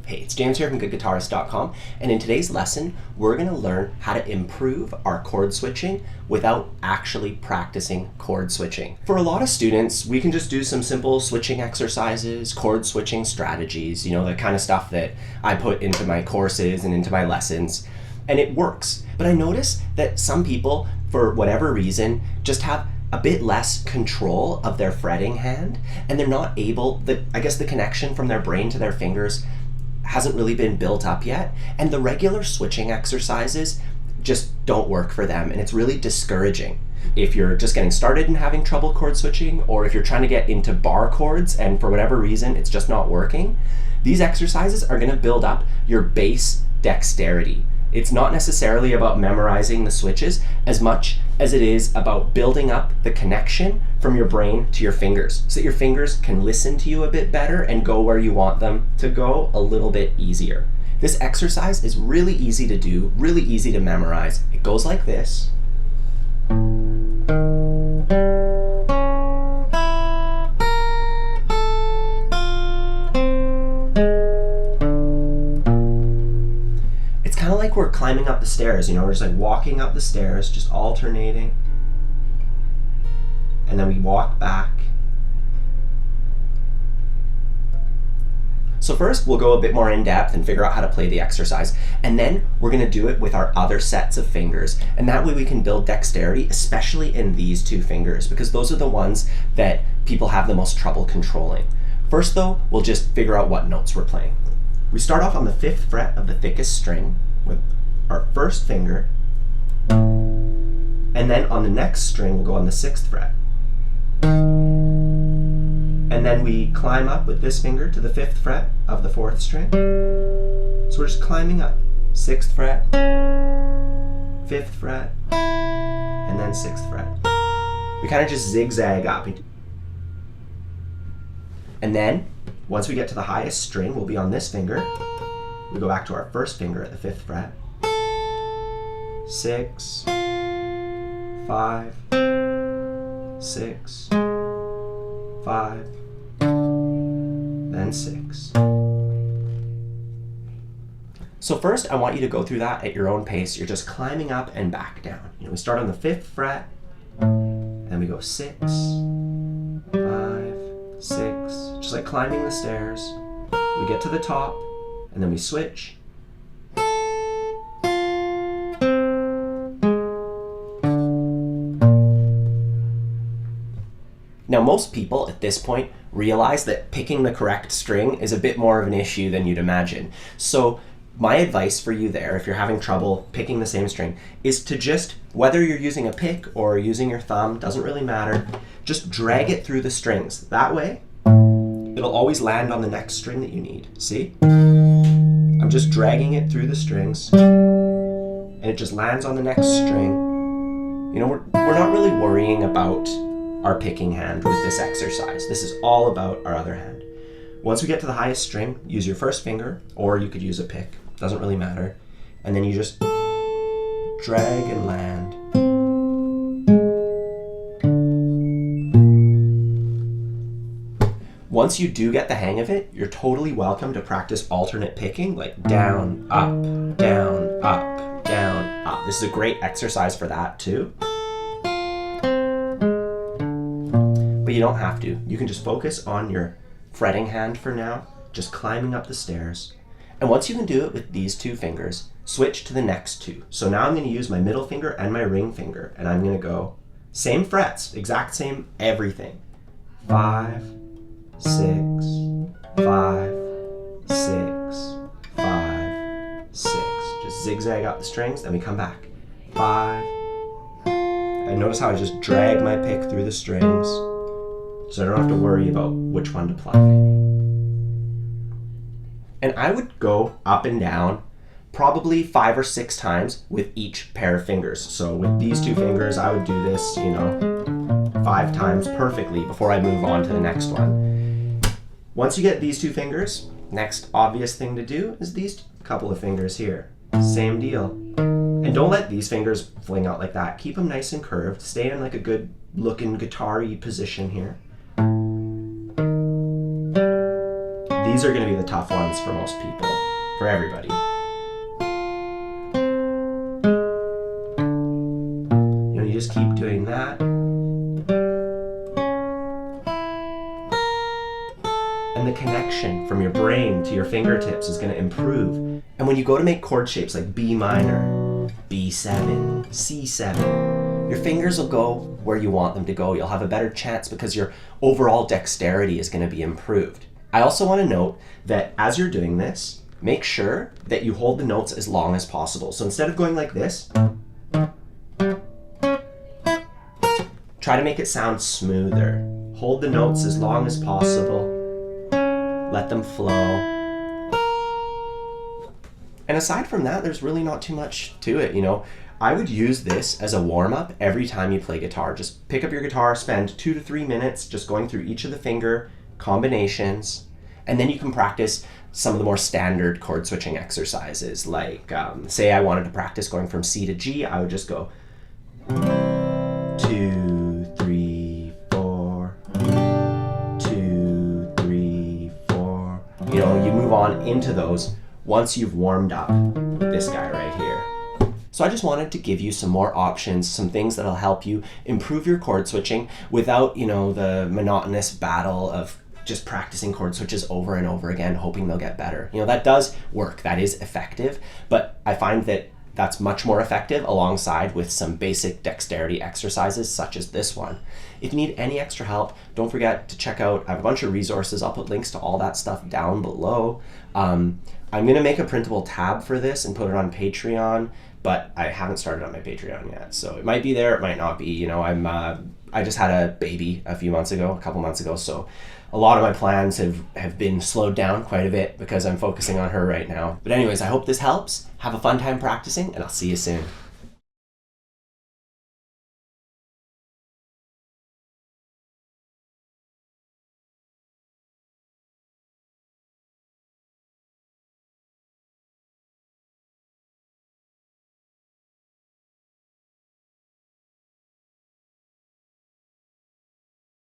Hey, it's James here from GoodGuitarist.com, and in today's lesson, we're going to learn how to improve our chord switching without actually practicing chord switching. For a lot of students, we can just do some simple switching exercises, chord switching strategies, you know, the kind of stuff that I put into my courses and into my lessons, and it works. But I notice that some people, for whatever reason, just have a bit less control of their fretting hand, and they're not able, I guess the connection from their brain to their fingers hasn't really been built up yet, and the regular switching exercises just don't work for them, and it's really discouraging. If you're just getting started and having trouble chord switching, or if you're trying to get into bar chords and for whatever reason it's just not working, these exercises are going to build up your bass dexterity. It's not necessarily about memorizing the switches as much as it is about building up the connection from your brain to your fingers so that your fingers can listen to you a bit better and go where you want them to go a little bit easier. This exercise is really easy to do, really easy to memorize. It goes like this. Kind of like we're climbing up the stairs, you know, we're just like walking up the stairs, just alternating, and then we walk back. So first we'll go a bit more in depth and figure out how to play the exercise, and then we're going to do it with our other sets of fingers, and that way we can build dexterity, especially in these two fingers, because those are the ones that people have the most trouble controlling. First though, we'll just figure out what notes we're playing. We start off on the 5th fret of the thickest string with our first finger, and then on the next string we'll go on the 6th fret. And then we climb up with this finger to the 5th fret of the 4th string. So we're just climbing up. 6th fret, 5th fret, and then 6th fret. We kind of just zigzag up. And then once we get to the highest string, we'll be on this finger. We go back to our first finger at the 5th fret. 6, 5, 6, 5, then 6. So first, I want you to go through that at your own pace. You're just climbing up and back down. You know, we start on the 5th fret, and then we go 6, 5, 6, just like climbing the stairs. We get to the top, and then we switch. Now, most people at this point realize that picking the correct string is a bit more of an issue than you'd imagine. So my advice for you there, if you're having trouble picking the same string, is to just, whether you're using a pick or using your thumb, doesn't really matter, just drag it through the strings. That way, it'll always land on the next string that you need. See? I'm just dragging it through the strings, and it just lands on the next string. You know, we're not really worrying about our picking hand with this exercise. This is all about our other hand. Once we get to the highest string, use your first finger, or you could use a pick. Doesn't really matter. And then you just drag and land. Once you do get the hang of it, you're totally welcome to practice alternate picking, like down, up, down, up, down, up. This is a great exercise for that too. But you don't have to. You can just focus on your fretting hand for now, just climbing up the stairs. And once you can do it with these two fingers, switch to the next two. So now I'm going to use my middle finger and my ring finger, and I'm going to go same frets, exact same everything. 5, 6, 5, 6, 5, 6. Just zigzag up the strings, then we come back. 5. And notice how I just drag my pick through the strings, so I don't have to worry about which one to pluck. And I would go up and down probably 5 or 6 times with each pair of fingers. So with these two fingers, I would do this, you know, 5 times perfectly before I move on to the next one. Once you get these two fingers, next obvious thing to do is these couple of fingers here. Same deal. And don't let these fingers fling out like that. Keep them nice and curved. Stay in like a good looking guitar-y position here. These are going to be the tough ones for most people, for everybody. You just keep doing that. And the connection from your brain to your fingertips is going to improve. And when you go to make chord shapes like B minor, B7, C7, your fingers will go where you want them to go. You'll have a better chance because your overall dexterity is going to be improved. I also want to note that as you're doing this, make sure that you hold the notes as long as possible. So instead of going like this, try to make it sound smoother. Hold the notes as long as possible. Let them flow. And aside from that, there's really not too much to it, you know. I would use this as a warm-up every time you play guitar. Just pick up your guitar, spend 2 to 3 minutes just going through each of the finger combinations, and then you can practice some of the more standard chord switching exercises. Like, say I wanted to practice going from C to G, I would just go 2, 3, 4, 2, 3, 4. You know, you move on into those once you've warmed up this guy right here. So I just wanted to give you some more options, some things that'll help you improve your chord switching without, you know, the monotonous battle of just practicing chord switches over and over again, hoping they'll get better. You know, that does work, that is effective, but I find that that's much more effective alongside with some basic dexterity exercises such as this one. If you need any extra help, don't forget to check out, I have a bunch of resources. I'll put links to all that stuff down below. I'm gonna make a printable tab for this and put it on Patreon, but I haven't started on my Patreon yet. So it might be there, it might not be. You know, I just had a baby a couple months ago, so a lot of my plans have been slowed down quite a bit because I'm focusing on her right now. But anyways, I hope this helps. Have a fun time practicing, and I'll see you soon.